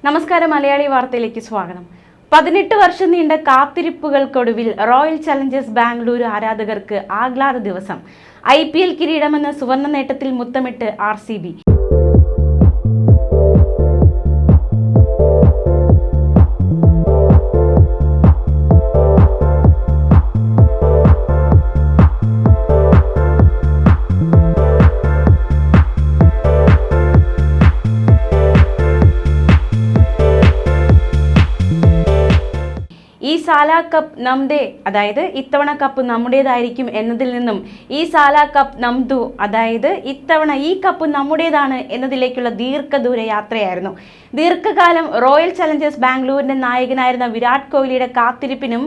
നമസ്കാരം, മലയാളി വാർത്തയിലേക്ക് സ്വാഗതം. 18 വർഷം നീണ്ട കാത്തിരിപ്പുകൾക്കൊടുവിൽ റോയൽ ചലഞ്ചേഴ്സ് ബാംഗ്ലൂരു ആരാധകർക്ക് ആഹ്ലാദ ദിവസം. IPL കിരീടമെന്ന സുവർണ്ണ നേട്ടത്തിൽ മുത്തമിട്ട് RCB. ഈ സാല കപ്പ് നംദേ, അതായത് ഇത്തവണ കപ്പ് നമ്മുടേതായിരിക്കും എന്നതിൽ നിന്നും ഈ സാല കപ്പ് നംദു, അതായത് ഇത്തവണ ഈ കപ്പ് നമ്മുടേതാണ് എന്നതിലേക്കുള്ള ദീർഘദൂര യാത്രയായിരുന്നു. ദീർഘകാലം റോയൽ ചലഞ്ചേഴ്സ് ബാംഗ്ലൂരിന്റെ നായകനായിരുന്ന വിരാട് കോഹ്ലിയുടെ കാത്തിരിപ്പിനും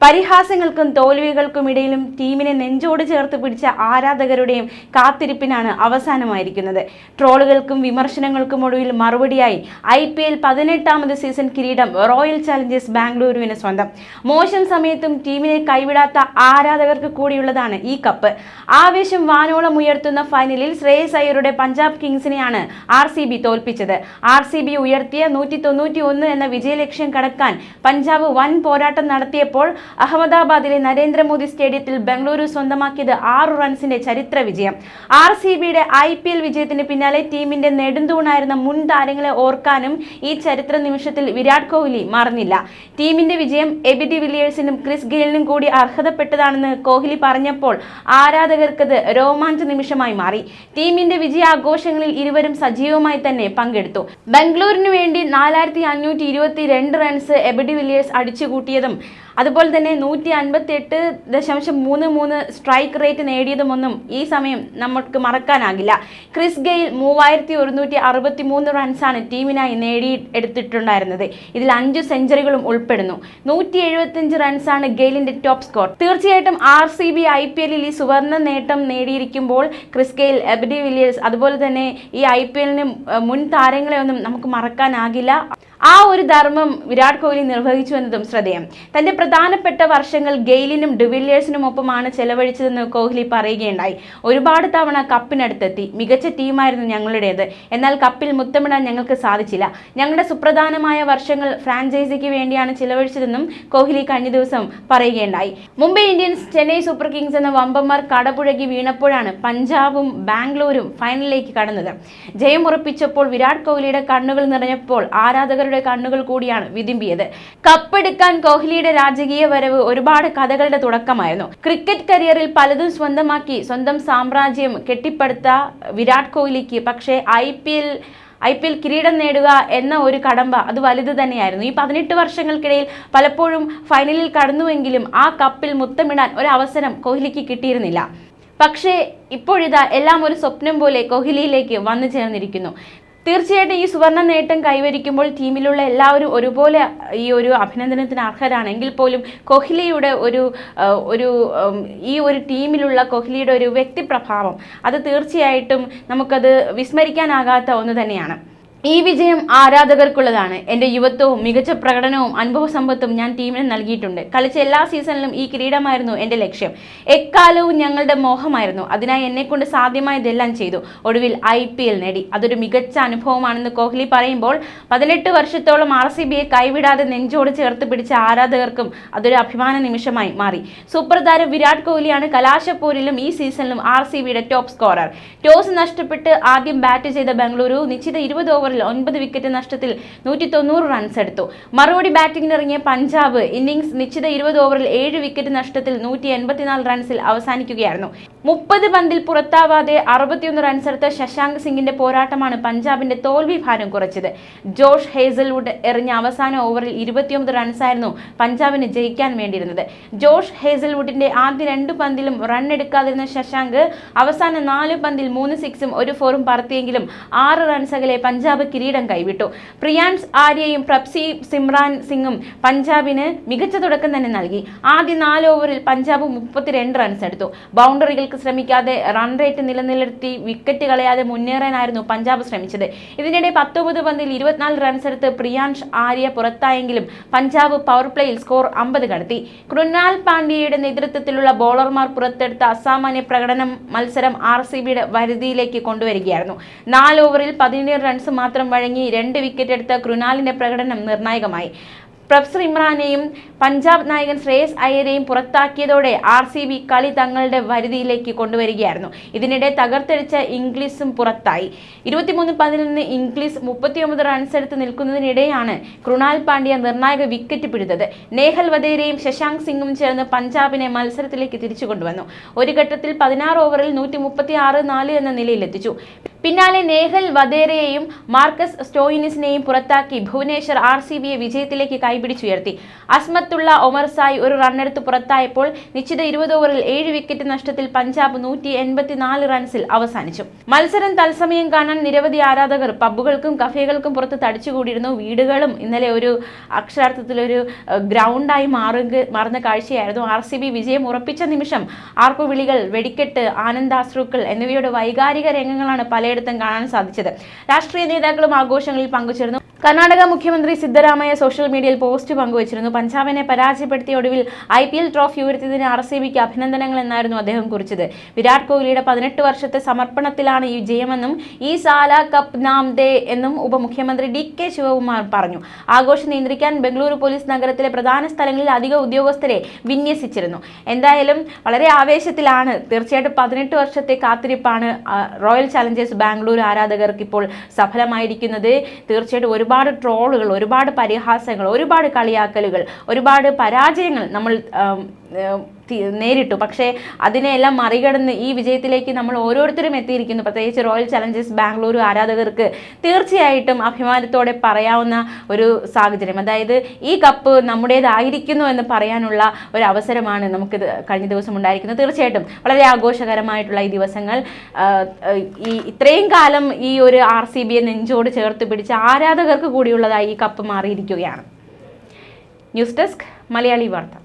പരിഹാസങ്ങൾക്കും തോൽവികൾക്കുമിടയിലും ടീമിനെ നെഞ്ചോട് ചേർത്ത് പിടിച്ച ആരാധകരുടെയും കാത്തിരിപ്പിനാണ് അവസാനമായിരിക്കുന്നത്. ട്രോളുകൾക്കും വിമർശനങ്ങൾക്കും ഒടുവിൽ മറുപടിയായി IPL 18ാമത് സീസൺ കിരീടം റോയൽ ചലഞ്ചേഴ്സ് ബാംഗ്ലൂരുവിന് സ്വന്തം. മോശം സമയത്തും ടീമിനെ കൈവിടാത്ത ആരാധകർക്ക് കൂടിയുള്ളതാണ് ഈ കപ്പ്. ആവേശം വാനോളം ഉയർത്തുന്ന ഫൈനലിൽ ശ്രേയസ് അയ്യരുടെ പഞ്ചാബ് കിങ്സിനെയാണ് RCB തോൽപ്പിച്ചത്. RCB ഉയർത്തിയ 191 എന്ന വിജയലക്ഷ്യം കടക്കാൻ പഞ്ചാബ് വൻ പോരാട്ടം നടത്തിയപ്പോൾ അഹമ്മദാബാദിലെ നരേന്ദ്രമോദി സ്റ്റേഡിയത്തിൽ ബംഗളൂരു സ്വന്തമാക്കിയത് 6 റൺസിന്റെ ചരിത്ര വിജയം. RCBയുടെ IPL വിജയത്തിന് പിന്നാലെ ടീമിന്റെ നെടുന്തൂണായിരുന്ന മുൻ താരങ്ങളെ ഓർക്കാനും ഈ ചരിത്ര നിമിഷത്തിൽ വിരാട് കോഹ്ലി മറന്നില്ല. ടീമിന്റെ വിജയം എബി ഡി വില്ലിയേഴ്സിനും ക്രിസ് ഗെയിലിനും കൂടി അർഹതപ്പെട്ടതാണെന്ന് കോഹ്ലി പറഞ്ഞപ്പോൾ ആരാധകർക്കത് രോമാഞ്ച നിമിഷമായി മാറി. ടീമിന്റെ വിജയാഘോഷങ്ങളിൽ ഇരുവരും സജീവമായി തന്നെ പങ്കെടുത്തു. ബംഗളൂരിനു വേണ്ടി 4522 റൺസ് എബി ഡി വില്ലിയേഴ്സ് അടിച്ചുകൂട്ടിയതും അതുപോലെ തന്നെ 158.33 സ്ട്രൈക്ക് റേറ്റ് നേടിയതുമൊന്നും ഈ സമയം നമുക്ക് മറക്കാനാകില്ല. ക്രിസ് ഗെയിൽ 3163 റൺസാണ് ടീമിനായി നേടിയെടുത്തിട്ടുണ്ടായിരുന്നത്. ഇതിൽ 5 സെഞ്ചുറികളും ഉൾപ്പെടുന്നു. 175 റൺസാണ് ഗെയിലിന്റെ ടോപ്പ് സ്കോർ. തീർച്ചയായിട്ടും RCB IPLൽ ഈ സുവർണ്ണ നേട്ടം നേടിയിരിക്കുമ്പോൾ ക്രിസ് ഗെയിൽ, എബി ഡി വില്ലിയേഴ്സ് അതുപോലെ തന്നെ ഈ IPLന് മുൻ താരങ്ങളെ ഒന്നും നമുക്ക് മറക്കാനാകില്ല. ആ ഒരു ധർമ്മം വിരാട് കോഹ്ലി നിർവഹിച്ചു എന്നതും ശ്രദ്ധേയം. തന്റെ പ്രധാനപ്പെട്ട വർഷങ്ങൾ ഗെയിലിനും ഡിവില്ലിയേഴ്സിനുമൊപ്പമാണ് ചെലവഴിച്ചതെന്ന് കോഹ്ലി പറയുകയുണ്ടായി. ഒരുപാട് തവണ കപ്പിനടുത്തെത്തി. മികച്ച ടീമായിരുന്നു ഞങ്ങളുടേത്. എന്നാൽ കപ്പിൽ മുത്തമിടാൻ ഞങ്ങൾക്ക് സാധിച്ചില്ല. ഞങ്ങളുടെ സുപ്രധാനമായ വർഷങ്ങൾ ഫ്രാഞ്ചൈസിക്ക് വേണ്ടിയാണ് ചെലവഴിച്ചതെന്നും കോഹ്ലി കഴിഞ്ഞ ദിവസം പറയുകയുണ്ടായി. Mumbai Indians, Chennai super Kings എന്ന വമ്പന്മാർ കടപുഴകി വീണപ്പോഴാണ് പഞ്ചാബും ബാംഗ്ലൂരും ഫൈനലിലേക്ക് കടന്നത്. ജയമുറപ്പിച്ചപ്പോൾ വിരാട് കോഹ്ലിയുടെ കണ്ണുകൾ നിറഞ്ഞപ്പോൾ ആരാധകരുടെ കണ്ണുകൾ കൂടിയാണ് വിതുമ്പിയത്. കപ്പെടുക്കാൻ കോഹ്ലിയുടെ രാജകീയ വരവ് ഒരുപാട് കഥകളുടെ തുടക്കമായിരുന്നു. ക്രിക്കറ്റ് കരിയറിൽ പലതും സ്വന്തമാക്കി സ്വന്തം സാമ്രാജ്യം കെട്ടിപ്പടുത്ത വിരാട് കോഹ്ലിക്ക് പക്ഷേ IPL കിരീടം നേടുക എന്ന ഒരു കടമ്പ അത് വലുത് തന്നെയായിരുന്നു. ഈ 18 വർഷങ്ങൾക്കിടയിൽ പലപ്പോഴും ഫൈനലിൽ കടന്നുവെങ്കിലും ആ കപ്പിൽ മുത്തമിടാൻ ഒരു അവസരം കോഹ്ലിക്ക് കിട്ടിയിരുന്നില്ല. പക്ഷേ ഇപ്പോഴിതാ എല്ലാം ഒരു സ്വപ്നം പോലെ കോഹ്ലിയിലേക്ക് വന്നു ചേർന്നിരിക്കുന്നു. തീർച്ചയായിട്ടും ഈ സുവർണ്ണ നേട്ടം കൈവരിക്കുമ്പോൾ ടീമിലുള്ള എല്ലാവരും ഒരുപോലെ ഈ ഒരു അഭിനന്ദനത്തിന് അർഹരാണെങ്കിൽ പോലും കോഹ്ലിയുടെ ഈ ഒരു ടീമിലുള്ള കോഹ്ലിയുടെ ഒരു വ്യക്തിപ്രഭാവം അത് തീർച്ചയായിട്ടും നമുക്കത് വിസ്മരിക്കാനാകാത്ത ഒന്ന് തന്നെയാണ്. ഈ വിജയം ആരാധകർക്കുള്ളതാണ്. എൻ്റെ യുവത്വവും മികച്ച പ്രകടനവും അനുഭവ സമ്പത്തും ഞാൻ ടീമിന് നൽകിയിട്ടുണ്ട്. കളിച്ച എല്ലാ സീസണിലും ഈ കിരീടമായിരുന്നു എൻ്റെ ലക്ഷ്യം. എക്കാലവും ഞങ്ങളുടെ മോഹമായിരുന്നു. അതിനായി എന്നെക്കൊണ്ട് സാധ്യമായതെല്ലാം ചെയ്തു. ഒടുവിൽ IPL നേടി. അതൊരു മികച്ച അനുഭവമാണെന്ന് കോഹ്ലി പറയുമ്പോൾ 18 വർഷത്തോളം RCBയെ കൈവിടാതെ നെഞ്ചോട് ചേർത്ത് പിടിച്ച ആരാധകർക്കും അതൊരു അഭിമാന നിമിഷമായി മാറി. സൂപ്പർ താരം വിരാട് കോഹ്ലിയാണ് കലാശപ്പോരിലും ഈ സീസണിലും RCBയുടെ ടോപ്പ് സ്കോറർ. ടോസ് നഷ്ടപ്പെട്ട് ആദ്യം ബാറ്റ് ചെയ്ത ബംഗളൂരു നിശ്ചിത 20 ഓവറിൽ 9 വിക്കറ്റ് നഷ്ടത്തിൽ 190 റൺസ് എടുത്തു. മറുപടി ബാറ്റിംഗിനിറങ്ങിയ പഞ്ചാബ് ഇന്നിംഗ്സ് നിശ്ചിത 20 ഓവറിൽ 7 വിക്കറ്റ് നഷ്ടത്തിൽ 184 റൺസിൽ അവസാനിക്കുകയായിരുന്നു. 30 പന്തിൽ പുറത്താവാതെ 61 റൺസ് എടുത്ത ശശാങ്ക് സിംഗിന്റെ പോരാട്ടമാണ് പഞ്ചാബിന്റെ തോൽവി ഭാരം കുറച്ചത്. ജോഷ് ഹേസൽവുഡ് എറിഞ്ഞ അവസാന ഓവറിൽ 29 റൺസായിരുന്നു പഞ്ചാബിന് ജയിക്കാൻ വേണ്ടിയിരുന്നത്. ജോഷ് ഹേസൽവുഡിന്റെ ആദ്യ 2 പന്തിലും റൺ എടുക്കാതിരുന്ന ശശാങ്ക് അവസാന 4 പന്തിൽ 3 സിക്സും 1 ഫോറും പറത്തിയെങ്കിലും 6 റൺസ് അകലെ പഞ്ചാബ് കിരീടം കൈവിട്ടു. പ്രിയാൻസ് ആര്യയും പ്രപ്സി സിമ്രാൻ സിംഗും പഞ്ചാബിന് മികച്ച തുടക്കം തന്നെ നൽകി. ആദ്യ 4 ഓവറിൽ പഞ്ചാബ് 32 റൺസ് എടുത്തു. ബൗണ്ടറികൾ വിജയങ്ങൾക്ക് ശ്രമിക്കാതെ റൺ റേറ്റ് നിലനിർത്തി വിക്കറ്റ് കളയാതെ മുന്നേറാനായിരുന്നു പഞ്ചാബ് ശ്രമിച്ചത്. ഇതിനിടെ 19 പന്തിൽ 24 റൺസ് എടുത്ത് പ്രിയാൻഷ് ആര്യ പുറത്തായെങ്കിലും പഞ്ചാബ് പവർ പ്ലേയിൽ സ്കോർ 50 കടത്തി. കൃണാൽ പാണ്ഡ്യയുടെ നേതൃത്വത്തിലുള്ള ബോളർമാർ പുറത്തെടുത്ത അസാമാന്യ പ്രകടനം മത്സരം RCBയുടെ വരുതിയിലേക്ക് കൊണ്ടുവരികയായിരുന്നു. 4 ഓവറിൽ 17 റൺസ് മാത്രം വഴങ്ങി 2 വിക്കറ്റ് എടുത്ത കൃണാലിന്റെ പ്രകടനം നിർണായകമായി. പ്രഫ്സർ ഇമ്രാനെയും പഞ്ചാബ് നായകൻ ശ്രേയസ് അയ്യരെയും പുറത്താക്കിയതോടെ RCB കളി തങ്ങളുടെ വരുതിയിലേക്ക് കൊണ്ടുവരികയായിരുന്നു. ഇതിനിടെ തകർത്തടിച്ച ഇംഗ്ലീഷും പുറത്തായി. 23 പന്തിൽ നിന്ന് ഇംഗ്ലീഷ് 39 റൺസ് എടുത്ത് നിൽക്കുന്നതിനിടെയാണ് കൃണാൽ പാണ്ഡ്യ നിർണായക വിക്കറ്റ് പിഴുതത്. നേഹൽ വധേരയും ശശാങ്ക് സിംഗും ചേർന്ന് പഞ്ചാബിനെ മത്സരത്തിലേക്ക് തിരിച്ചു കൊണ്ടുവന്നു. ഒരു ഘട്ടത്തിൽ 16 ഓവറിൽ 136-4 എന്ന നിലയിലെത്തിച്ചു. പിന്നാലെ നേഹൽ വധേരയെയും മാർക്കസ് സ്റ്റോയിനിസിനെയും പുറത്താക്കി ഭുവനേശ്വർ RCBയെ വിജയത്തിലേക്ക് കൈപിടിച്ചുയർത്തി. അസ്മത്തുള്ള ഒമർ സായ് ഒരു റണ്ണെടുത്ത് പുറത്തായപ്പോൾ നിശ്ചിത 20 ഓവറിൽ 7 വിക്കറ്റ് നഷ്ടത്തിൽ പഞ്ചാബ് 184 റൺസിൽ അവസാനിച്ചു. മത്സരം തത്സമയം കാണാൻ നിരവധി ആരാധകർ പബ്ബുകൾക്കും കഫേകൾക്കും പുറത്ത് തടിച്ചുകൂടിയിരുന്നു. വീടുകളും ഇന്നലെ ഒരു അക്ഷരാർത്ഥത്തിലൊരു ഗ്രൗണ്ടായി മാറുന്ന കാഴ്ചയായിരുന്നു. RCB വിജയം ഉറപ്പിച്ച നിമിഷം ആർപ്പുവിളികൾ, വെടിക്കെട്ട്, ആനന്ദാശ്രുക്കൾ എന്നിവയുടെ വൈകാരിക രംഗങ്ങളാണ് പലയിടത്തും കാണാൻ സാധിച്ചത്. രാഷ്ട്രീയ നേതാക്കളും ആഘോഷങ്ങളിൽ പങ്കുചേർന്നു. കർണാടക മുഖ്യമന്ത്രി സിദ്ധരാമയ്യ സോഷ്യൽ മീഡിയയിൽ പോസ്റ്റ് പങ്കുവച്ചിരുന്നു. പഞ്ചാബിനെ പരാജയപ്പെടുത്തിയ ഒടുവിൽ IPL ട്രോഫി ഉയർത്തിയതിന് RCBക്ക് അഭിനന്ദനങ്ങൾ എന്നായിരുന്നു അദ്ദേഹം കുറിച്ചത്. വിരാട് കോഹ്ലിയുടെ 18 വർഷത്തെ സമർപ്പണത്തിലാണ് ഈ വിജയമെന്നും ഈ സാല കപ്പ് നാം ദേ എന്നും ഉപമുഖ്യമന്ത്രി DK ശിവകുമാർ പറഞ്ഞു. ആഘോഷം നിയന്ത്രിക്കാൻ ബംഗളൂരു പോലീസ് നഗരത്തിലെ പ്രധാന സ്ഥലങ്ങളിൽ അധിക ഉദ്യോഗസ്ഥരെ വിന്യസിച്ചിരുന്നു. എന്തായാലും വളരെ ആവേശത്തിലാണ്. തീർച്ചയായിട്ടും 18 വർഷത്തെ കാത്തിരിപ്പാണ് റോയൽ ചലഞ്ചേഴ്സ് ബാംഗ്ലൂർ ആരാധകർക്ക് ഇപ്പോൾ സഫലമായിരിക്കുന്നത്. തീർച്ചയായിട്ടും ഒരുപാട് ട്രോളുകൾ, ഒരുപാട് പരിഹാസങ്ങൾ, ഒരുപാട് കളിയാക്കലുകൾ, ഒരുപാട് പരാജയങ്ങൾ നമ്മൾ നേരിട്ടു. പക്ഷേ അതിനെല്ലാം മറികടന്ന് ഈ വിജയത്തിലേക്ക് നമ്മൾ ഓരോരുത്തരും എത്തിയിരിക്കുന്നു. പ്രത്യേകിച്ച് റോയൽ ചലഞ്ചേഴ്സ് ബാംഗ്ലൂർ ആരാധകർക്ക് തീർച്ചയായിട്ടും അഭിമാനത്തോടെ പറയാവുന്ന ഒരു സാഹചര്യം, അതായത് ഈ കപ്പ് നമ്മുടേതായിരിക്കുന്നു എന്ന് പറയാനുള്ള ഒരു അവസരമാണ് നമുക്ക് കഴിഞ്ഞ ദിവസം ഉണ്ടായിരിക്കുന്നത്. തീർച്ചയായിട്ടും വളരെ ആഘോഷകരമായിട്ടുള്ള ഈ ദിവസങ്ങൾ ഇത്രയും കാലം ഈ ഒരു RCBയെ നെഞ്ചോട് ചേർത്ത് പിടിച്ച ആരാധകർക്ക് കൂടിയുള്ളതായി ഈ കപ്പ് മാറിയിരിക്കുകയാണ്. ന്യൂസ് ഡെസ്ക് മലയാളി വാർത്ത.